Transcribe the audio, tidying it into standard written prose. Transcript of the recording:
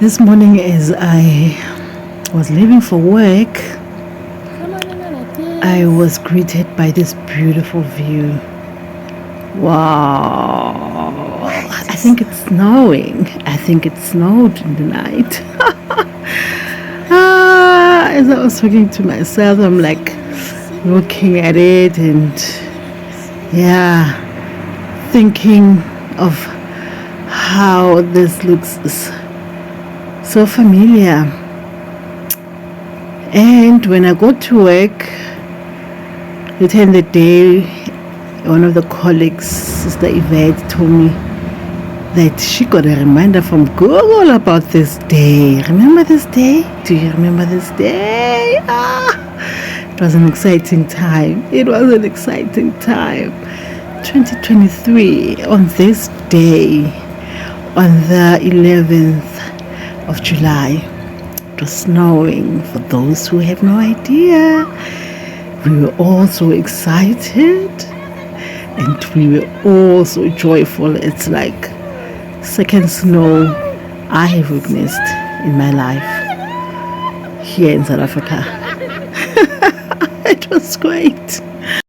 This morning, as I was leaving for work, I was greeted by this beautiful view. Wow! I think it's snowing. I think it snowed in the night. As I was talking to myself, I'm like looking at it and thinking of how this looks so familiar. And when I go to work later in the day, one of the colleagues, Sister Yvette, told me that she got a reminder from Google about this day. Remember this day? Do you remember this day? It was an exciting time. 2023, on this day, on the 11th of July, it was snowing. For those who have no idea, we were all so excited and we were all so joyful. It's like second snow I have witnessed in my life here in South Africa. It was great.